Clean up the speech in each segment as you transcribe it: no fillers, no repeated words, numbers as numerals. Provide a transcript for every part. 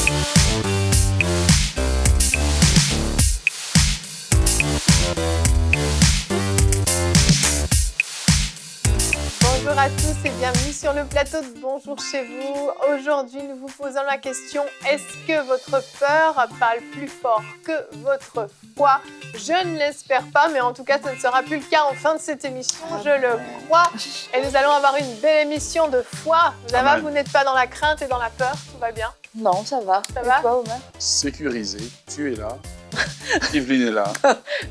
Bonjour à tous et bienvenue sur le plateau de Bonjour chez vous. Aujourd'hui, nous vous posons la question: est-ce que votre peur parle plus fort que votre foi? Je ne l'espère pas, mais en tout cas, ce ne sera plus le cas en fin de cette émission, je le crois. Et nous allons avoir une belle émission de foi. Ça va, vous n'êtes pas dans la crainte et dans la peur, tout va bien? Non, ça va. Ça va? Toi, Omer? Sécurisé, tu es là. Yveline est là.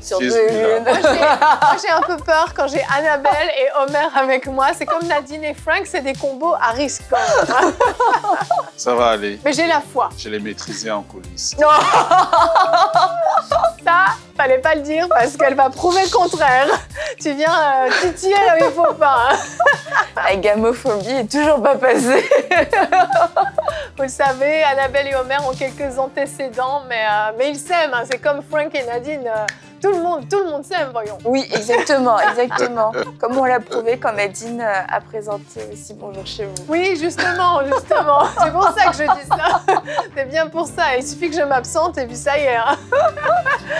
Sur Jésus deux est là. lunes. Moi, j'ai un peu peur quand j'ai Annabelle et Omer avec moi. C'est comme Nadine et Frank, c'est des combos à risque quand même. Ça va aller. Mais j'ai la foi. Je l'ai maîtrisé en coulisses. Non. Ça, fallait pas le dire parce qu'elle va prouver le contraire. Tu viens titiller là où il faut pas. Hein. La gamophobie est toujours pas passée. Vous le savez, Annabelle et Omer ont quelques antécédents, mais ils s'aiment. Hein. C'est comme Frank et Nadine. Tout le monde s'aime, voyons. Oui, exactement, exactement. Comme on l'a prouvé quand Nadine a présenté aussi Bonjour chez vous. Oui, justement. C'est pour ça que je dis ça. C'est bien pour ça. Il suffit que je m'absente et puis ça y est. Hein.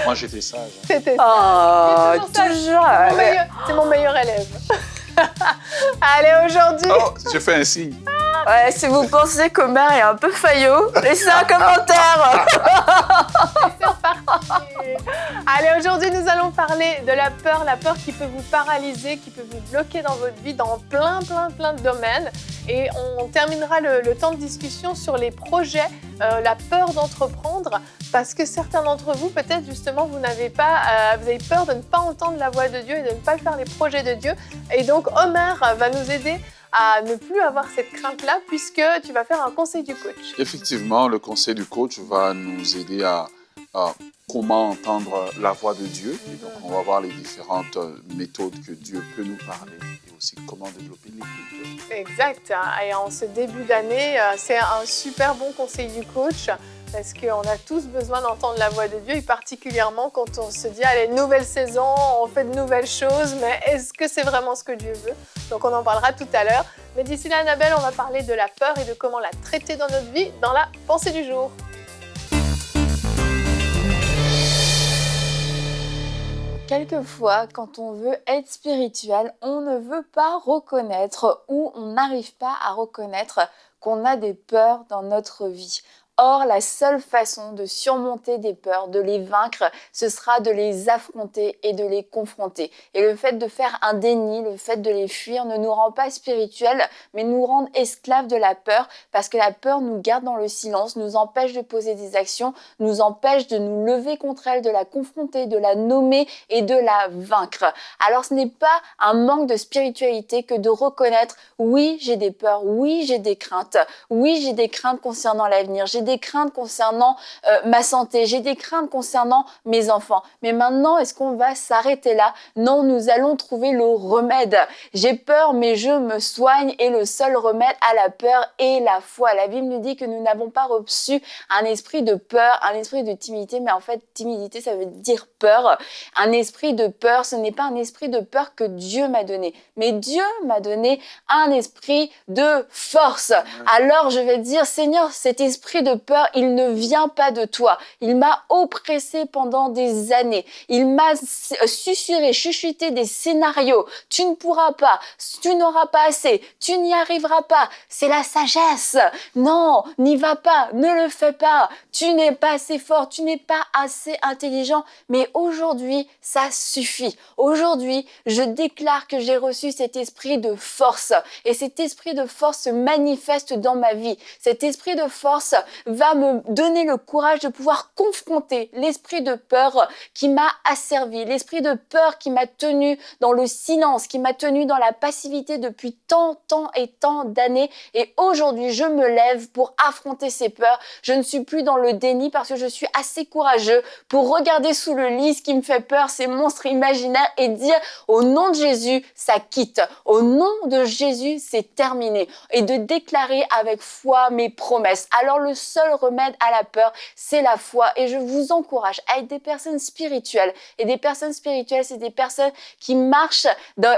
Moi, j'étais sage. Hein. C'était ça. Oh, C'est toujours ça. toujours. C'est mon meilleur élève. Allez, aujourd'hui... Oh, je fais un signe. Ouais, si vous pensez qu'Omer est un peu faillot, laissez un commentaire. C'est reparti. Allez, aujourd'hui, nous allons parler de la peur qui peut vous paralyser, qui peut vous bloquer dans votre vie, dans plein de domaines. Et on terminera le temps de discussion sur les projets, la peur d'entreprendre, parce que certains d'entre vous, peut-être justement, vous avez peur de ne pas entendre la voix de Dieu et de ne pas faire les projets de Dieu. Et donc, Omer va nous aider à ne plus avoir cette crainte-là, puisque tu vas faire un conseil du coach. Effectivement, le conseil du coach va nous aider à comment entendre la voix de Dieu. Et donc, on va voir les différentes méthodes que Dieu peut nous parler et aussi comment développer l'écoute. Exact. Et en ce début d'année, c'est un super bon conseil du coach parce qu'on a tous besoin d'entendre la voix de Dieu et particulièrement quand on se dit allez, nouvelle saison, on fait de nouvelles choses, mais est-ce que c'est vraiment ce que Dieu veut? Donc on en parlera tout à l'heure. Mais d'ici là, Annabelle, on va parler de la peur et de comment la traiter dans notre vie dans la pensée du jour. Quelquefois, quand on veut être spirituel, on ne veut pas reconnaître ou on n'arrive pas à reconnaître qu'on a des peurs dans notre vie. Or, la seule façon de surmonter des peurs, de les vaincre, ce sera de les affronter et de les confronter. Et le fait de faire un déni, le fait de les fuir ne nous rend pas spirituels, mais nous rend esclaves de la peur, parce que la peur nous garde dans le silence, nous empêche de poser des actions, nous empêche de nous lever contre elle, de la confronter, de la nommer et de la vaincre. Alors ce n'est pas un manque de spiritualité que de reconnaître oui, j'ai des peurs, oui, j'ai des craintes concernant l'avenir, j'ai des craintes concernant ma santé, j'ai des craintes concernant mes enfants. Mais maintenant, est-ce qu'on va s'arrêter là? Non, nous allons trouver le remède. J'ai peur, mais je me soigne et le seul remède à la peur est la foi. La Bible nous dit que nous n'avons pas reçu un esprit de peur, un esprit de timidité, mais en fait, timidité, ça veut dire peur. Un esprit de peur, ce n'est pas un esprit de peur que Dieu m'a donné, mais Dieu m'a donné un esprit de force. Alors, je vais dire, Seigneur, cet esprit de peur, il ne vient pas de toi. Il m'a oppressé pendant des années. Il m'a susurré, chuchoté des scénarios. Tu ne pourras pas, tu n'auras pas assez, tu n'y arriveras pas. C'est la sagesse. Non, n'y va pas, ne le fais pas. Tu n'es pas assez fort, tu n'es pas assez intelligent. Mais aujourd'hui, ça suffit. Aujourd'hui, je déclare que j'ai reçu cet esprit de force. Et cet esprit de force se manifeste dans ma vie. Cet esprit de force va me donner le courage de pouvoir confronter l'esprit de peur qui m'a asservi, l'esprit de peur qui m'a tenu dans le silence, qui m'a tenu dans la passivité depuis tant d'années. Et aujourd'hui, je me lève pour affronter ces peurs. Je ne suis plus dans le déni parce que je suis assez courageux pour regarder sous le lit ce qui me fait peur, ces monstres imaginaires, et dire au nom de Jésus, ça quitte. Au nom de Jésus, c'est terminé. Et de déclarer avec foi mes promesses. Alors le seul seul remède à la peur, c'est la foi. Et je vous encourage à être des personnes spirituelles. Et des personnes spirituelles, c'est des personnes qui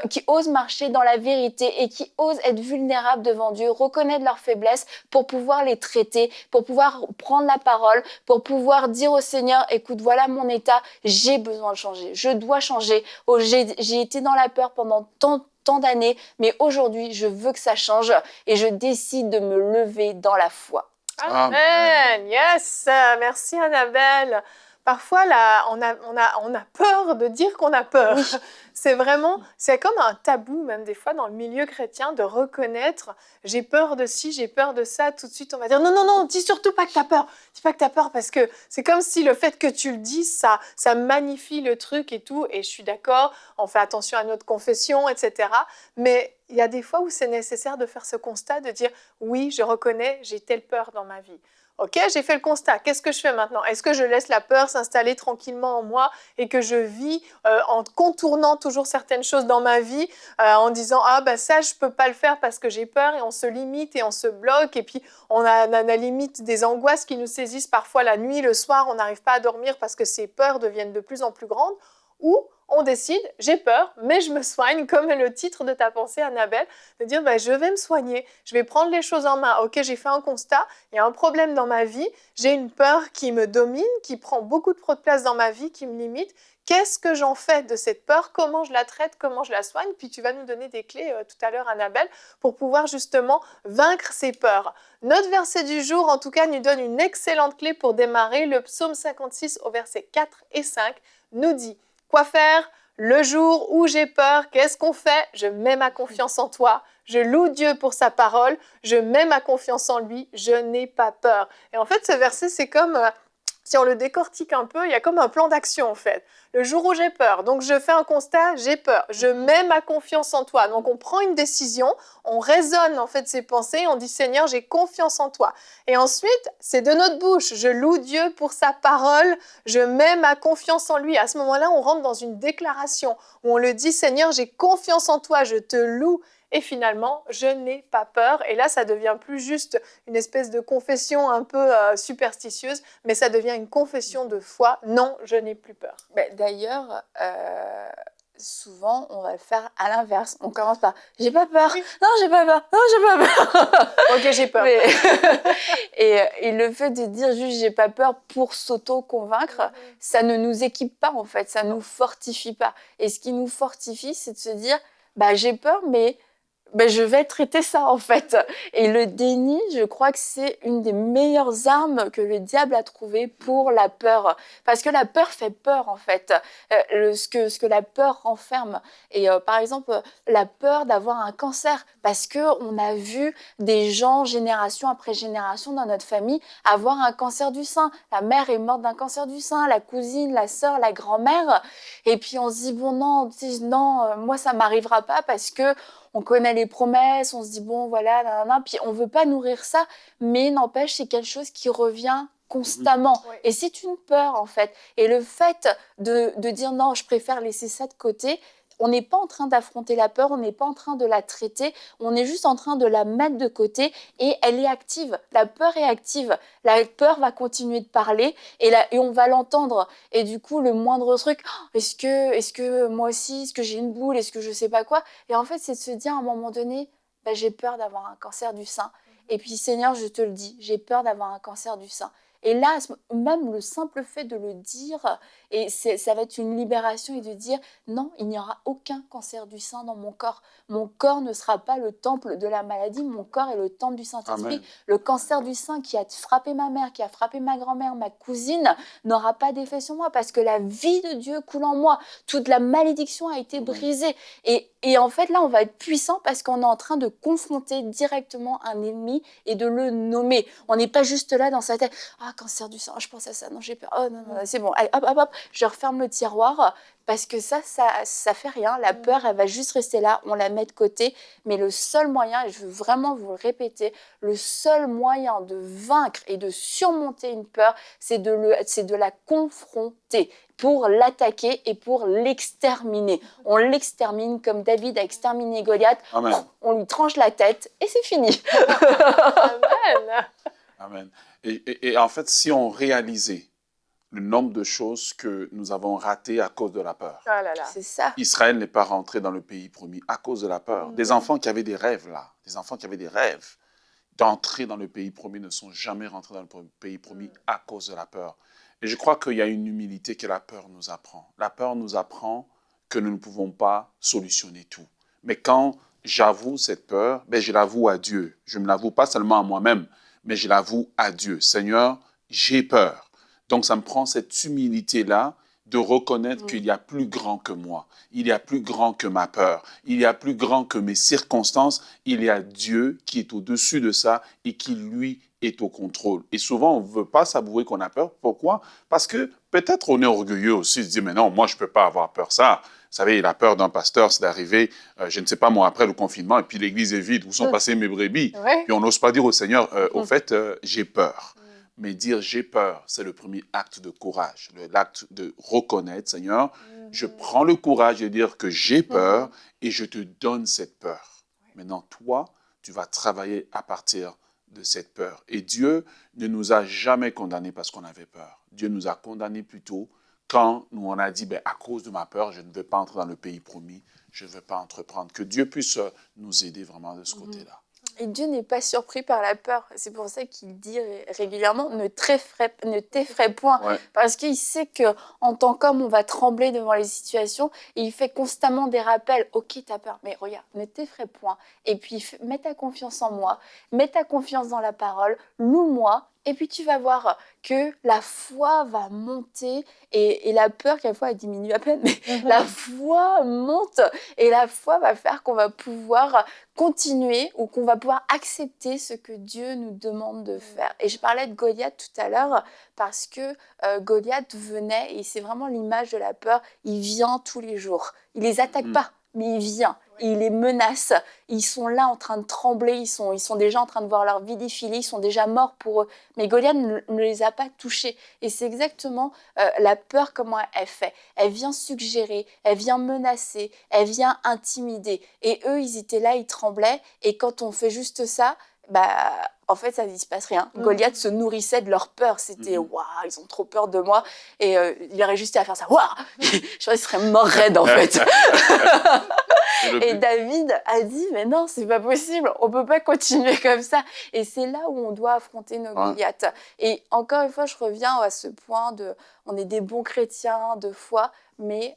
qui osent marcher dans la vérité et qui osent être vulnérables devant Dieu, reconnaître leurs faiblesses pour pouvoir les traiter, pour pouvoir prendre la parole, pour pouvoir dire au Seigneur, écoute, voilà mon état, j'ai besoin de changer, je dois changer. Oh, j'ai été dans la peur pendant tant d'années, mais aujourd'hui, je veux que ça change et je décide de me lever dans la foi. Amen. Yes. Merci Annabelle. Parfois, là, on a peur de dire qu'on a peur. Oui. C'est comme un tabou, même des fois, dans le milieu chrétien, de reconnaître j'ai peur de ci, j'ai peur de ça. Tout de suite, on va dire non, non, non, dis surtout pas que t'as peur. Dis pas que t'as peur parce que c'est comme si le fait que tu le dises, ça magnifie le truc et tout. Et je suis d'accord, on fait attention à notre confession, etc. Mais il y a des fois où c'est nécessaire de faire ce constat, de dire oui, je reconnais, j'ai telle peur dans ma vie. Ok, j'ai fait le constat. Qu'est-ce que je fais maintenant? Est-ce que je laisse la peur s'installer tranquillement en moi et que je vis en contournant toujours certaines choses dans ma vie, en disant ah ben ça je peux pas le faire parce que j'ai peur et on se limite et on se bloque et puis on a la limite des angoisses qui nous saisissent parfois la nuit, le soir, on n'arrive pas à dormir parce que ces peurs deviennent de plus en plus grandes, ou on décide, j'ai peur, mais je me soigne, comme le titre de ta pensée, Annabelle, de dire je vais me soigner, je vais prendre les choses en main. Ok, j'ai fait un constat, il y a un problème dans ma vie, j'ai une peur qui me domine, qui prend beaucoup trop de place dans ma vie, qui me limite. Qu'est-ce que j'en fais de cette peur? Comment je la traite? Comment je la soigne? Puis tu vas nous donner des clés tout à l'heure, Annabelle, pour pouvoir justement vaincre ces peurs. Notre verset du jour, en tout cas, nous donne une excellente clé pour démarrer. Le psaume 56 au verset 4 et 5 nous dit: quoi faire le jour où j'ai peur? Qu'est-ce qu'on fait? Je mets ma confiance en toi. Je loue Dieu pour sa parole. Je mets ma confiance en lui. Je n'ai pas peur. Et en fait, ce verset, c'est comme, si on le décortique un peu, il y a comme un plan d'action en fait. Le jour où j'ai peur, donc je fais un constat, j'ai peur. Je mets ma confiance en toi. Donc on prend une décision, on raisonne en fait ses pensées, on dit Seigneur, j'ai confiance en toi. Et ensuite, c'est de notre bouche. Je loue Dieu pour sa parole. Je mets ma confiance en lui. À ce moment-là, on rentre dans une déclaration où on le dit Seigneur, j'ai confiance en toi, je te loue. Et finalement, je n'ai pas peur. Et là, ça devient plus juste une espèce de confession un peu superstitieuse, mais ça devient une confession de foi. Non, je n'ai plus peur. D'ailleurs, souvent, on va le faire à l'inverse. On commence par « j'ai pas peur, non, j'ai pas peur, non, j'ai pas peur ». Ok, j'ai peur. Et le fait de dire juste « j'ai pas peur » pour s'auto-convaincre, ça ne nous équipe pas en fait, ça ne nous fortifie pas. Et ce qui nous fortifie, c'est de se dire « j'ai peur, mais… » je vais traiter ça en fait. Et le déni, je crois que c'est une des meilleures armes que le diable a trouvées pour la peur. Parce que la peur fait peur en fait. Ce que la peur renferme. Et par exemple, la peur d'avoir un cancer. Parce qu'on a vu des gens, génération après génération dans notre famille, avoir un cancer du sein. La mère est morte d'un cancer du sein, la cousine, la sœur, la grand-mère. Et puis on se dit, bon non, moi ça m'arrivera pas parce que on connaît les promesses, on se dit bon voilà, nanana, puis on veut pas nourrir ça, mais n'empêche c'est quelque chose qui revient constamment. Oui. Et c'est une peur en fait. Et le fait de dire non, je préfère laisser ça de côté, on n'est pas en train d'affronter la peur, on n'est pas en train de la traiter, on est juste en train de la mettre de côté et elle est active. La peur est active. La peur va continuer de parler et on va l'entendre. Et du coup, le moindre truc, est-ce que moi aussi, est-ce que j'ai une boule, est-ce que je sais pas quoi? Et en fait, c'est de se dire à un moment donné, j'ai peur d'avoir un cancer du sein. Et puis, Seigneur, je te le dis, j'ai peur d'avoir un cancer du sein. Et là, même le simple fait de le dire, et ça va être une libération et de dire non, il n'y aura aucun cancer du sein dans mon corps. Mon corps ne sera pas le temple de la maladie, mon corps est le temple du Saint-Esprit. Amen. Le cancer du sein qui a frappé ma mère, qui a frappé ma grand-mère, ma cousine, n'aura pas d'effet sur moi parce que la vie de Dieu coule en moi. Toute la malédiction a été brisée. Et en fait, là, on va être puissant parce qu'on est en train de confronter directement un ennemi et de le nommer. On n'est pas juste là dans sa tête. Ah, cancer du sang, je pense à ça. Non, j'ai peur. Oh non, c'est bon. Allez, hop. Je referme le tiroir parce que ça fait rien. La peur, elle va juste rester là. On la met de côté. Mais le seul moyen, et je veux vraiment vous le répéter, le seul moyen de vaincre et de surmonter une peur, c'est de la confronter pour l'attaquer et pour l'exterminer. On l'extermine comme David a exterminé Goliath. Amen. On lui tranche la tête et c'est fini. Amen. Amen. Et en fait, si on réalisait le nombre de choses que nous avons ratées à cause de la peur. Ah là là. C'est ça. Israël n'est pas rentré dans le pays promis à cause de la peur. Des enfants qui avaient des rêves là, des enfants qui avaient des rêves d'entrer dans le pays promis ne sont jamais rentrés dans le pays promis à cause de la peur. Et je crois qu'il y a une humilité que la peur nous apprend. La peur nous apprend que nous ne pouvons pas solutionner tout. Mais quand j'avoue cette peur, je l'avoue à Dieu. Je ne me l'avoue pas seulement à moi-même, mais je l'avoue à Dieu. Seigneur, j'ai peur. Donc, ça me prend cette humilité-là de reconnaître qu'il y a plus grand que moi. Il y a plus grand que ma peur. Il y a plus grand que mes circonstances. Il y a Dieu qui est au-dessus de ça et qui, lui, est au contrôle. Et souvent, on ne veut pas s'avouer qu'on a peur. Pourquoi? Parce que peut-être on est orgueilleux aussi, se dire, mais non, moi, je ne peux pas avoir peur ça. Vous savez, la peur d'un pasteur, c'est d'arriver, je ne sais pas moi, après le confinement, et puis l'église est vide, où sont passées mes brebis? Ouais. Puis on n'ose pas dire au Seigneur, au fait, j'ai peur. Mais dire j'ai peur, c'est le premier acte de courage, l'acte de reconnaître, Seigneur, je prends le courage de dire que j'ai peur et je te donne cette peur. Maintenant, toi, tu vas travailler à partir de cette peur. Et Dieu ne nous a jamais condamnés parce qu'on avait peur. Dieu nous a condamnés plutôt quand nous on a dit, à cause de ma peur, je ne veux pas entrer dans le pays promis, je ne veux pas entreprendre. Que Dieu puisse nous aider vraiment de ce côté-là. Et Dieu n'est pas surpris par la peur. C'est pour ça qu'il dit régulièrement ne t'effraie point. Ouais. Parce qu'il sait qu'en tant qu'homme, on va trembler devant les situations. Et il fait constamment des rappels. Ok, t'as peur, mais regarde, ne t'effraie point. Et puis, mets ta confiance en moi. Mets ta confiance dans la parole. Loue-moi. Et puis tu vas voir que la foi va monter et la peur, quelquefois, elle diminue à peine, mais la foi monte et la foi va faire qu'on va pouvoir continuer ou qu'on va pouvoir accepter ce que Dieu nous demande de faire. Et je parlais de Goliath tout à l'heure parce que Goliath venait, et c'est vraiment l'image de la peur, il vient tous les jours. Il les attaque pas, mais il vient. Il les menace, ils sont là en train de trembler, ils sont déjà en train de voir leur vie défiler, ils sont déjà morts pour eux. Mais Goliath ne les a pas touchés. Et c'est exactement la peur, comment elle fait. Elle vient suggérer, elle vient menacer, elle vient intimider. Et eux, ils étaient là, ils tremblaient. Et quand on fait juste ça, en fait, ça ne se passe rien. Goliath se nourrissait de leur peur. C'était « Waouh, ils ont trop peur de moi ». Et il aurait juste à faire ça « Waouh ». Je crois qu'il serait mort raide, en fait. Et David a dit « Mais non, c'est pas possible. On peut pas continuer comme ça ». Et c'est là où on doit affronter nos Goliaths. Et encore une fois, je reviens à ce point de « On est des bons chrétiens de foi ». Mais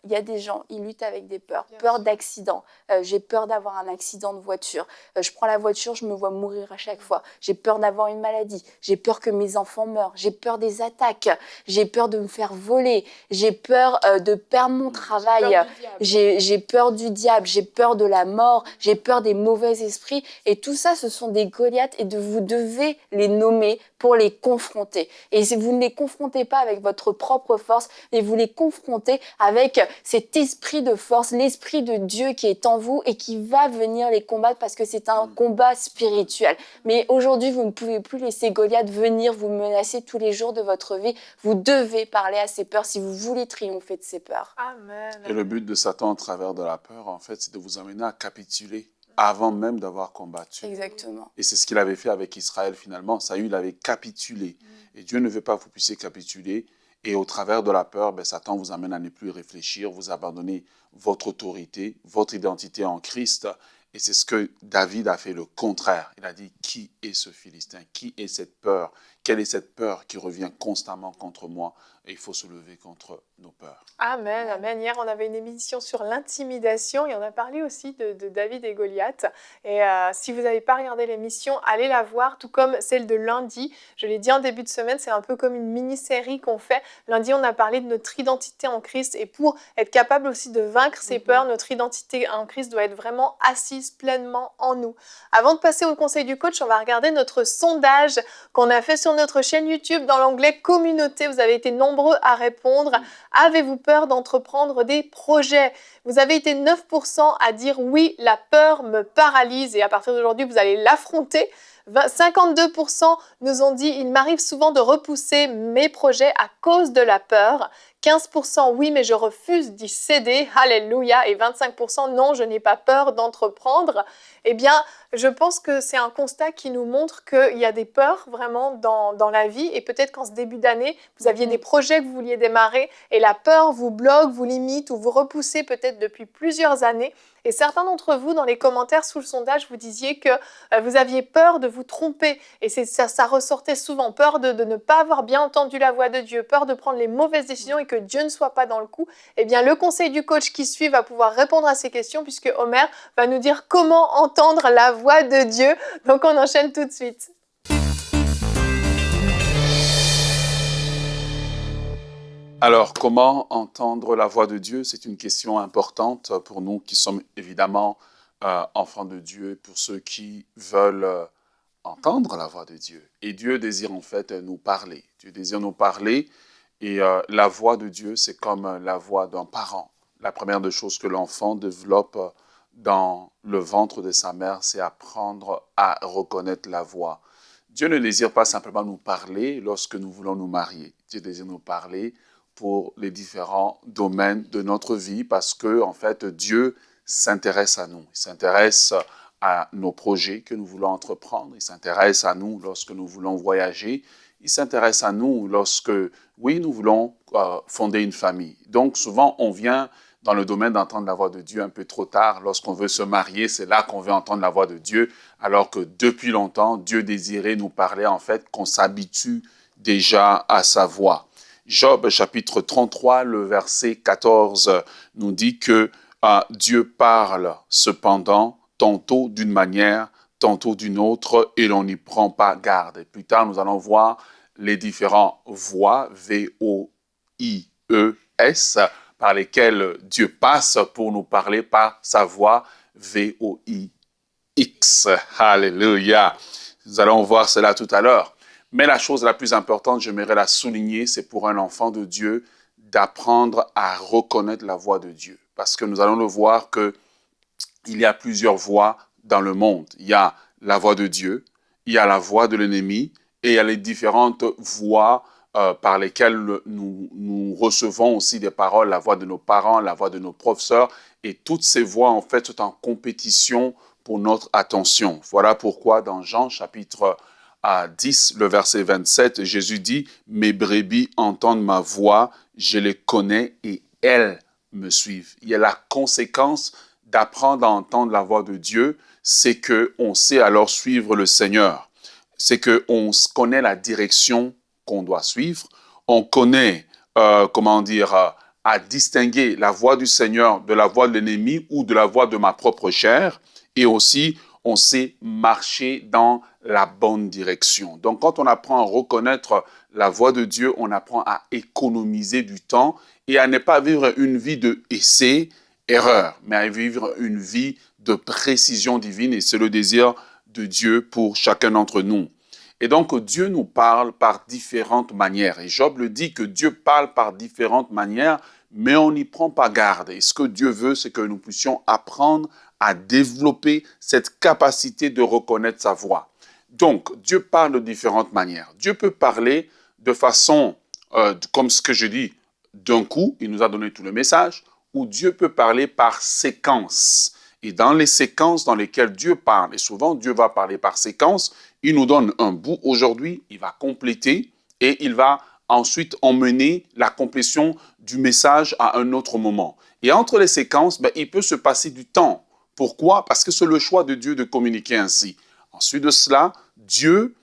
il y a des gens, ils luttent avec des peurs. Peur d'accident. J'ai peur d'avoir un accident de voiture. Je prends la voiture, je me vois mourir à chaque fois. J'ai peur d'avoir une maladie. J'ai peur que mes enfants meurent. J'ai peur des attaques. J'ai peur de me faire voler. J'ai peur de perdre mon travail. J'ai peur du diable. J'ai peur de la mort. J'ai peur des mauvais esprits. Et tout ça, ce sont des Goliaths et vous devez les nommer pour les confronter. Et si vous ne les confrontez pas avec votre propre force, mais vous les confrontez avec cet esprit de force, l'esprit de Dieu qui est en vous et qui va venir les combattre parce que c'est un combat spirituel. Mais aujourd'hui, vous ne pouvez plus laisser Goliath venir vous menacer tous les jours de votre vie. Vous devez parler à ces peurs si vous voulez triompher de ces peurs. Amen. Et le but de Satan, au travers de la peur, en fait, c'est de vous amener à capituler avant même d'avoir combattu. Exactement. Et c'est ce qu'il avait fait avec Israël finalement. Saül avait capitulé. Et Dieu ne veut pas que vous puissiez capituler. Et au travers de la peur, Satan vous amène à ne plus réfléchir, vous abandonnez votre autorité, votre identité en Christ. Et c'est ce que David a fait le contraire. Il a dit, qui est ce Philistin? Qui est cette peur? Quelle est cette peur qui revient constamment contre moi? Et il faut se lever contre nos peurs. Amen, amen. Hier, on avait une émission sur l'intimidation et on a parlé aussi de David et Goliath. Et si vous n'avez pas regardé l'émission, allez la voir, tout comme celle de lundi. Je l'ai dit en début de semaine, c'est un peu comme une mini-série qu'on fait. Lundi, on a parlé de notre identité en Christ et pour être capable aussi de vaincre ces peurs, notre identité en Christ doit être vraiment assise pleinement en nous. Avant de passer au conseil du coach, on va regarder notre sondage qu'on a fait sur notre chaîne YouTube dans l'onglet communauté. Vous avez été nombreux à répondre. Avez-vous peur d'entreprendre des projets? Vous avez été 9% à dire oui, la peur me paralyse et à partir d'aujourd'hui, vous allez l'affronter. 52% nous ont dit « Il m'arrive souvent de repousser mes projets à cause de la peur ». 15% oui, mais je refuse d'y céder, alléluia, et 25% non, je n'ai pas peur d'entreprendre. Eh bien, je pense que c'est un constat qui nous montre qu'il y a des peurs vraiment dans la vie, et peut-être qu'en ce début d'année, vous aviez des projets que vous vouliez démarrer, et la peur vous bloque, vous limite, ou vous repoussez peut-être depuis plusieurs années. Et certains d'entre vous, dans les commentaires sous le sondage, vous disiez que vous aviez peur de vous tromper, et ça ressortait souvent, peur de ne pas avoir bien entendu la voix de Dieu, peur de prendre les mauvaises décisions et que Dieu ne soit pas dans le coup. Eh bien, le conseil du coach qui suit va pouvoir répondre à ces questions, puisque Omer va nous dire comment entendre la voix de Dieu. Donc, on enchaîne tout de suite. Alors, comment entendre la voix de Dieu? C'est une question importante pour nous qui sommes évidemment enfants de Dieu, pour ceux qui veulent entendre la voix de Dieu. Et Dieu désire en fait nous parler. Dieu désire nous parler et la voix de Dieu, c'est comme la voix d'un parent. La première des choses que l'enfant développe dans le ventre de sa mère, c'est apprendre à reconnaître la voix. Dieu ne désire pas simplement nous parler lorsque nous voulons nous marier. Dieu désire nous parler pour les différents domaines de notre vie parce que, en fait, Dieu s'intéresse à nous. Il s'intéresse à nos projets que nous voulons entreprendre. Il s'intéresse à nous lorsque nous voulons voyager. Il s'intéresse à nous lorsque, oui, nous voulons fonder une famille. Donc, souvent, on vient dans le domaine d'entendre la voix de Dieu un peu trop tard. Lorsqu'on veut se marier, c'est là qu'on veut entendre la voix de Dieu, alors que depuis longtemps, Dieu désirait nous parler, en fait, qu'on s'habitue déjà à sa voix. Job, chapitre 33, le verset 14, nous dit que Dieu parle cependant, tantôt d'une manière, tantôt d'une autre, et l'on n'y prend pas garde. Et plus tard, nous allons voir les différentes voies, V-O-I-E-S, par lesquelles Dieu passe pour nous parler par sa voix, V-O-I-X. Alléluia. Nous allons voir cela tout à l'heure. Mais la chose la plus importante, j'aimerais la souligner, c'est pour un enfant de Dieu d'apprendre à reconnaître la voix de Dieu. Parce que nous allons le voir qu'il y a plusieurs voix dans le monde. Il y a la voix de Dieu, il y a la voix de l'ennemi et il y a les différentes voix par lesquelles nous recevons aussi des paroles, la voix de nos parents, la voix de nos professeurs. Et toutes ces voix, en fait, sont en compétition pour notre attention. Voilà pourquoi dans Jean, chapitre 10, le verset 27, Jésus dit « Mes brebis entendent ma voix, je les connais et elles me suivent. » Il y a la conséquence d'apprendre à entendre la voix de Dieu, c'est qu'on sait alors suivre le Seigneur. C'est qu'on connaît la direction qu'on doit suivre. On connaît, à distinguer la voix du Seigneur de la voix de l'ennemi ou de la voix de ma propre chair. Et aussi, on sait marcher dans la bonne direction. Donc, quand on apprend à reconnaître la voix de Dieu, on apprend à économiser du temps et à ne pas vivre une vie de essai-erreur, mais à vivre une vie de précision divine. Et c'est le désir de Dieu pour chacun d'entre nous. Et donc, Dieu nous parle par différentes manières. Et Job le dit que Dieu parle par différentes manières, mais on n'y prend pas garde. Et ce que Dieu veut, c'est que nous puissions apprendre à développer cette capacité de reconnaître sa voix. Donc, Dieu parle de différentes manières. Dieu peut parler de façon, comme ce que je dis, d'un coup, il nous a donné tout le message, ou Dieu peut parler par séquence. Et dans les séquences dans lesquelles Dieu parle, et souvent Dieu va parler par séquence, il nous donne un bout aujourd'hui, il va compléter, et il va ensuite emmener la complétion du message à un autre moment. Et entre les séquences, il peut se passer du temps. Pourquoi? Parce que c'est le choix de Dieu de communiquer ainsi. Ensuite de cela, Dieu,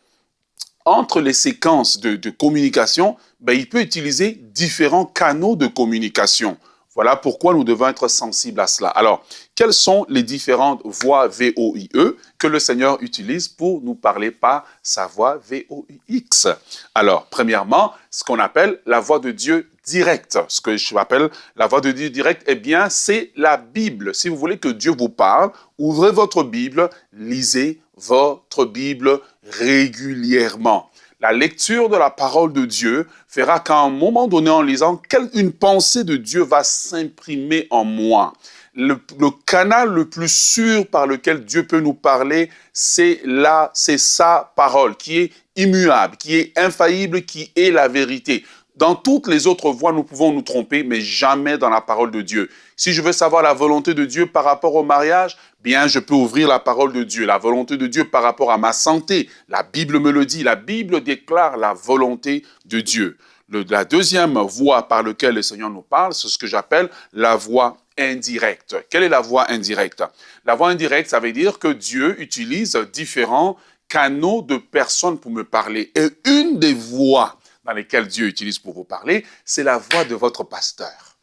entre les séquences de communication, il peut utiliser différents canaux de communication. Voilà pourquoi nous devons être sensibles à cela. Alors, quelles sont les différentes voix V-O-I-E que le Seigneur utilise pour nous parler par sa voix V-O-I-X? Alors, premièrement, ce qu'on appelle la voix de Dieu directe. Ce que je appelle la voix de Dieu directe, eh bien, c'est la Bible. Si vous voulez que Dieu vous parle, ouvrez votre Bible, lisez votre Bible régulièrement. La lecture de la parole de Dieu fera qu'à un moment donné, en lisant, une pensée de Dieu va s'imprimer en moi. Le canal le plus sûr par lequel Dieu peut nous parler, c'est sa parole, qui est immuable, qui est infaillible, qui est la vérité. Dans toutes les autres voies, nous pouvons nous tromper, mais jamais dans la parole de Dieu. Si je veux savoir la volonté de Dieu par rapport au mariage, bien, je peux ouvrir la parole de Dieu. La volonté de Dieu par rapport à ma santé, la Bible me le dit. La Bible déclare la volonté de Dieu. La deuxième voie par laquelle le Seigneur nous parle, c'est ce que j'appelle la voie indirecte. Quelle est la voie indirecte? La voie indirecte, ça veut dire que Dieu utilise différents canaux de personnes pour me parler. Et une des voies dans lesquelles Dieu utilise pour vous parler, c'est la voix de votre pasteur.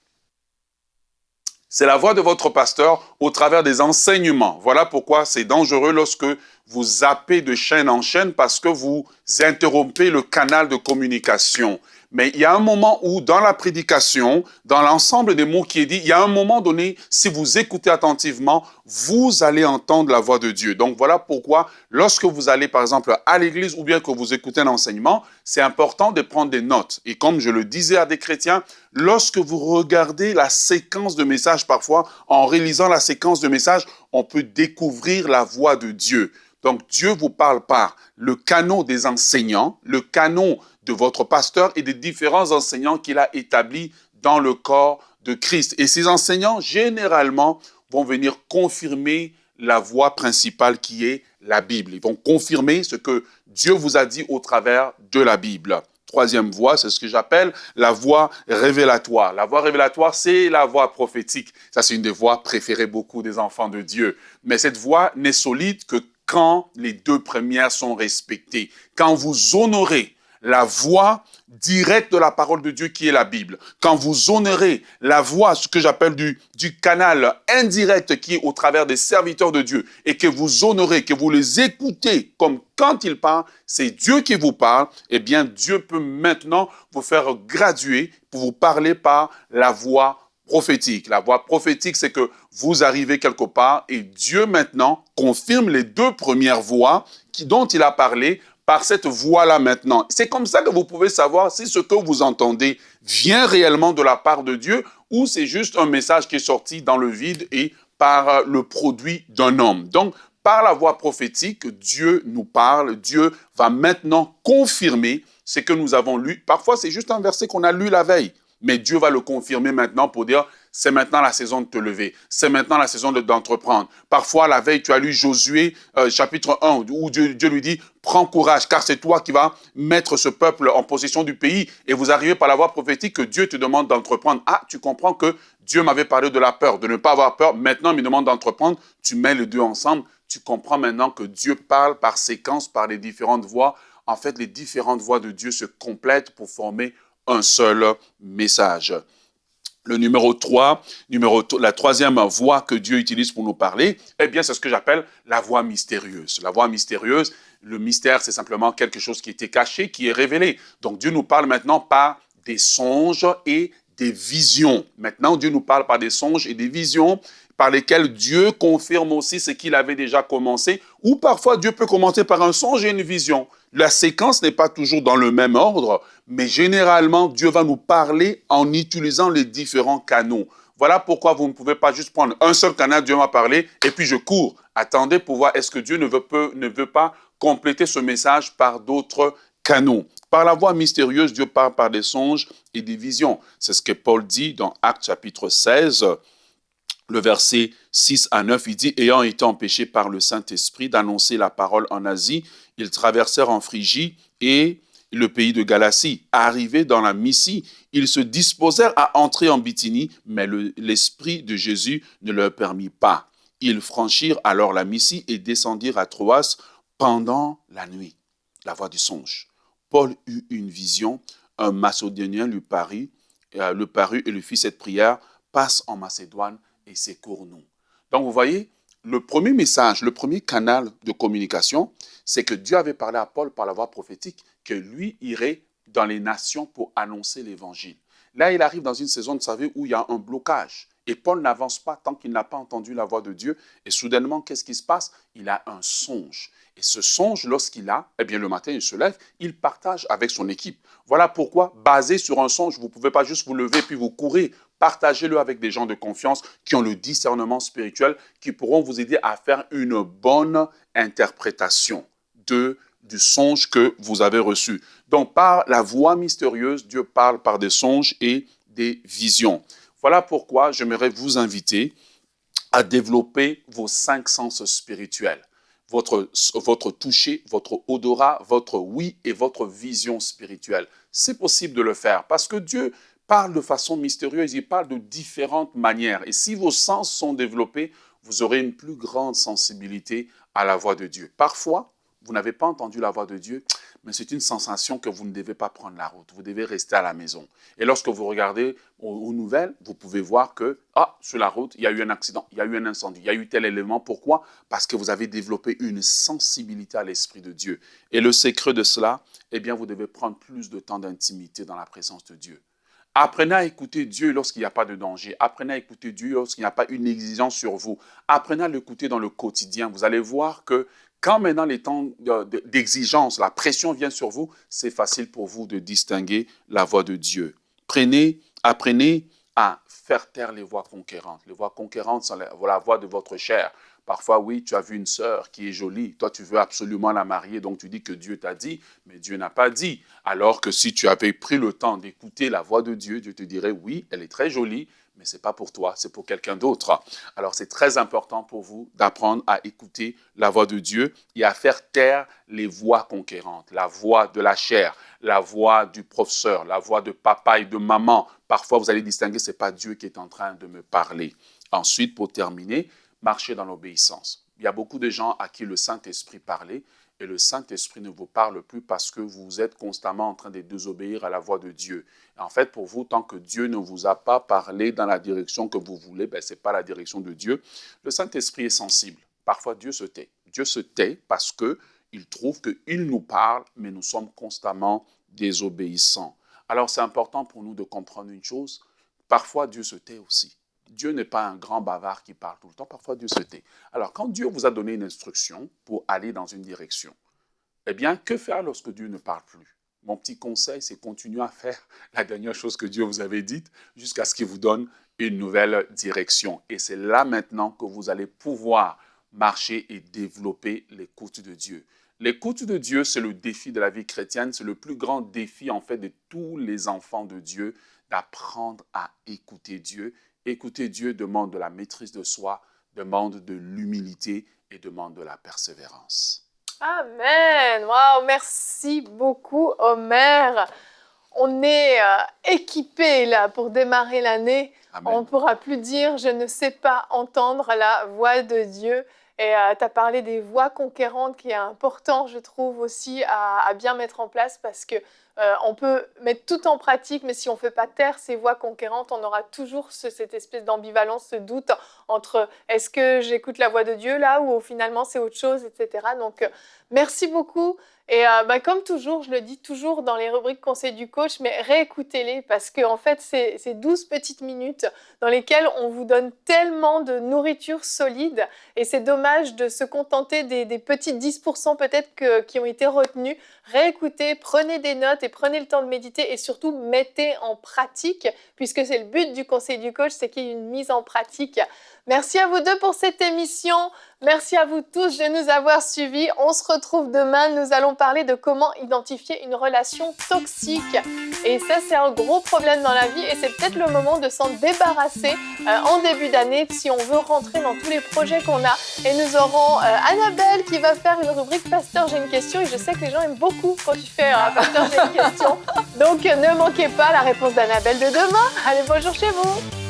C'est la voix de votre pasteur au travers des enseignements. Voilà pourquoi c'est dangereux lorsque vous zappez de chaîne en chaîne parce que vous interrompez le canal de communication. Mais il y a un moment où, dans la prédication, dans l'ensemble des mots qui est dit, il y a un moment donné, si vous écoutez attentivement, vous allez entendre la voix de Dieu. Donc voilà pourquoi, lorsque vous allez par exemple à l'église ou bien que vous écoutez un enseignement, c'est important de prendre des notes. Et comme je le disais à des chrétiens, lorsque vous regardez la séquence de messages parfois, en réalisant la séquence de messages, on peut découvrir la voix de Dieu. Donc Dieu vous parle par le canal des enseignants, le canal de votre pasteur et des différents enseignants qu'il a établis dans le corps de Christ. Et ces enseignants, généralement, vont venir confirmer la voie principale qui est la Bible. Ils vont confirmer ce que Dieu vous a dit au travers de la Bible. Troisième voie, c'est ce que j'appelle la voie révélatoire. La voie révélatoire, c'est la voie prophétique. Ça, c'est une des voies préférées beaucoup des enfants de Dieu. Mais cette voie n'est solide que quand les deux premières sont respectées. Quand vous honorez la voix directe de la parole de Dieu qui est la Bible. Quand vous honorez la voix, ce que j'appelle du canal indirect qui est au travers des serviteurs de Dieu et que vous honorez, que vous les écoutez comme quand ils parlent, c'est Dieu qui vous parle, eh bien Dieu peut maintenant vous faire graduer pour vous parler par la voix prophétique. La voix prophétique, c'est que vous arrivez quelque part et Dieu maintenant confirme les deux premières voix dont il a parlé par cette voix-là maintenant. C'est comme ça que vous pouvez savoir si ce que vous entendez vient réellement de la part de Dieu ou c'est juste un message qui est sorti dans le vide et par le produit d'un homme. Donc, par la voix prophétique, Dieu nous parle, Dieu va maintenant confirmer ce que nous avons lu. Parfois, c'est juste un verset qu'on a lu la veille, mais Dieu va le confirmer maintenant pour dire c'est maintenant la saison de te lever, c'est maintenant la saison d'entreprendre. Parfois, la veille, tu as lu Josué, chapitre 1, où Dieu lui dit « Prends courage, car c'est toi qui vas mettre ce peuple en possession du pays. » Et vous arrivez par la voie prophétique que Dieu te demande d'entreprendre. Ah, tu comprends que Dieu m'avait parlé de la peur, de ne pas avoir peur. Maintenant, il me demande d'entreprendre. Tu mets les deux ensemble. Tu comprends maintenant que Dieu parle par séquence, par les différentes voix. En fait, les différentes voix de Dieu se complètent pour former un seul message. Le numéro 3, la troisième voie que Dieu utilise pour nous parler, eh bien, c'est ce que j'appelle la voie mystérieuse. La voie mystérieuse, le mystère, c'est simplement quelque chose qui était caché, qui est révélé. Donc, Dieu nous parle maintenant par des songes et des visions. Maintenant, Dieu nous parle par des songes et des visions par lesquels Dieu confirme aussi ce qu'il avait déjà commencé, ou parfois Dieu peut commencer par un songe et une vision. La séquence n'est pas toujours dans le même ordre, mais généralement, Dieu va nous parler en utilisant les différents canaux. Voilà pourquoi vous ne pouvez pas juste prendre un seul canal, Dieu m'a parlé, et puis je cours. Attendez pour voir, est-ce que Dieu ne veut pas compléter ce message par d'autres canaux. Par la voie mystérieuse, Dieu parle par des songes et des visions. C'est ce que Paul dit dans Actes chapitre 16, le verset 6 à 9, il dit « Ayant été empêchés par le Saint-Esprit d'annoncer la parole en Asie, ils traversèrent en Phrygie et le pays de Galatie. Arrivés dans la Mysie, ils se disposèrent à entrer en Bithynie, mais l'Esprit de Jésus ne leur permit pas. Ils franchirent alors la Mysie et descendirent à Troas pendant la nuit. » La voix du songe. Paul eut une vision, un Macédonien lui parut et lui fit cette prière « Passe en Macédoine et secours-nous. » Donc, vous voyez, le premier message, le premier canal de communication, c'est que Dieu avait parlé à Paul par la voie prophétique que lui irait dans les nations pour annoncer l'évangile. Là, il arrive dans une saison de sa vie où il y a un blocage. Et Paul n'avance pas tant qu'il n'a pas entendu la voix de Dieu. Et soudainement, qu'est-ce qui se passe? Il a un songe. Et ce songe, lorsqu'il a, eh bien, le matin, il se lève, il partage avec son équipe. Voilà pourquoi, basé sur un songe, vous ne pouvez pas juste vous lever puis vous courir. Partagez-le avec des gens de confiance qui ont le discernement spirituel, qui pourront vous aider à faire une bonne interprétation de du songe que vous avez reçu. Donc, par la voix mystérieuse, Dieu parle par des songes et des visions. Voilà pourquoi j'aimerais vous inviter à développer vos 5 sens spirituels. Votre toucher, votre odorat, votre ouïe et votre vision spirituelle. C'est possible de le faire parce que Dieu parle de façon mystérieuse, il parle de différentes manières. Et si vos sens sont développés, vous aurez une plus grande sensibilité à la voix de Dieu. Parfois, vous n'avez pas entendu la voix de Dieu, mais c'est une sensation que vous ne devez pas prendre la route. Vous devez rester à la maison. Et lorsque vous regardez aux nouvelles, vous pouvez voir que, sur la route, il y a eu un accident, il y a eu un incendie, il y a eu tel élément. Pourquoi? Parce que vous avez développé une sensibilité à l'Esprit de Dieu. Et le secret de cela, eh bien, vous devez prendre plus de temps d'intimité dans la présence de Dieu. Apprenez à écouter Dieu lorsqu'il n'y a pas de danger. Apprenez à écouter Dieu lorsqu'il n'y a pas une exigence sur vous. Apprenez à l'écouter dans le quotidien. Vous allez voir que quand maintenant les temps d'exigence, la pression vient sur vous, c'est facile pour vous de distinguer la voix de Dieu. Apprenez à faire taire les voix conquérantes. Les voix conquérantes sont la voix de votre chair. Parfois, oui, tu as vu une sœur qui est jolie. Toi, tu veux absolument la marier, donc tu dis que Dieu t'a dit, mais Dieu n'a pas dit. Alors que si tu avais pris le temps d'écouter la voix de Dieu, Dieu te dirait, oui, elle est très jolie, mais ce n'est pas pour toi, c'est pour quelqu'un d'autre. Alors, c'est très important pour vous d'apprendre à écouter la voix de Dieu et à faire taire les voix conquérantes, la voix de la chair, la voix du professeur, la voix de papa et de maman. Parfois, vous allez distinguer, ce n'est pas Dieu qui est en train de me parler. Ensuite, pour terminer, marchez dans l'obéissance. Il y a beaucoup de gens à qui le Saint-Esprit parlait et le Saint-Esprit ne vous parle plus parce que vous êtes constamment en train de désobéir à la voix de Dieu. Et en fait, pour vous, tant que Dieu ne vous a pas parlé dans la direction que vous voulez, ce n'est pas la direction de Dieu. Le Saint-Esprit est sensible. Parfois, Dieu se tait. Dieu se tait parce qu'il trouve qu'il nous parle, mais nous sommes constamment désobéissants. Alors, c'est important pour nous de comprendre une chose. Parfois, Dieu se tait aussi. Dieu n'est pas un grand bavard qui parle tout le temps. Parfois, Dieu se tait. Alors, quand Dieu vous a donné une instruction pour aller dans une direction, eh bien, que faire lorsque Dieu ne parle plus? Mon petit conseil, c'est continuer à faire la dernière chose que Dieu vous avait dite jusqu'à ce qu'il vous donne une nouvelle direction. Et c'est là maintenant que vous allez pouvoir marcher et développer l'écoute de Dieu. L'écoute de Dieu, c'est le défi de la vie chrétienne. C'est le plus grand défi, en fait, de tous les enfants de Dieu, d'apprendre à écouter Dieu. Écouter Dieu demande de la maîtrise de soi, demande de l'humilité et demande de la persévérance. Amen. Waouh, merci beaucoup, Omer. On est équipés là pour démarrer l'année. Amen. On ne pourra plus dire « je ne sais pas entendre la voix de Dieu ». Et tu as parlé des voix conquérantes qui est important, je trouve, aussi à bien mettre en place parce que on peut mettre tout en pratique, mais si on ne fait pas taire ces voix conquérantes, on aura toujours cette espèce d'ambivalence, ce doute entre est-ce que j'écoute la voix de Dieu là ou finalement c'est autre chose, etc. Donc, merci beaucoup. Et comme toujours, je le dis toujours dans les rubriques conseils du coach, mais réécoutez-les parce qu'en fait, c'est 12 petites minutes dans lesquelles on vous donne tellement de nourriture solide et c'est dommage de se contenter des petits 10% peut-être qui ont été retenus. Réécoutez, prenez des notes et prenez le temps de méditer et surtout mettez en pratique puisque c'est le but du conseil du coach, c'est qu'il y ait une mise en pratique. Merci à vous deux pour cette émission. Merci à vous tous de nous avoir suivis. On se retrouve demain. Nous allons parler de comment identifier une relation toxique. Et ça, c'est un gros problème dans la vie et c'est peut-être le moment de s'en débarrasser en début d'année si on veut rentrer dans tous les projets qu'on a. Et nous aurons Annabelle qui va faire une rubrique Pasteur, j'ai une question. Et je sais que les gens aiment beaucoup quand tu fais Pasteur, j'ai une question. Donc, ne manquez pas la réponse d'Annabelle de demain. Allez, bonjour chez vous.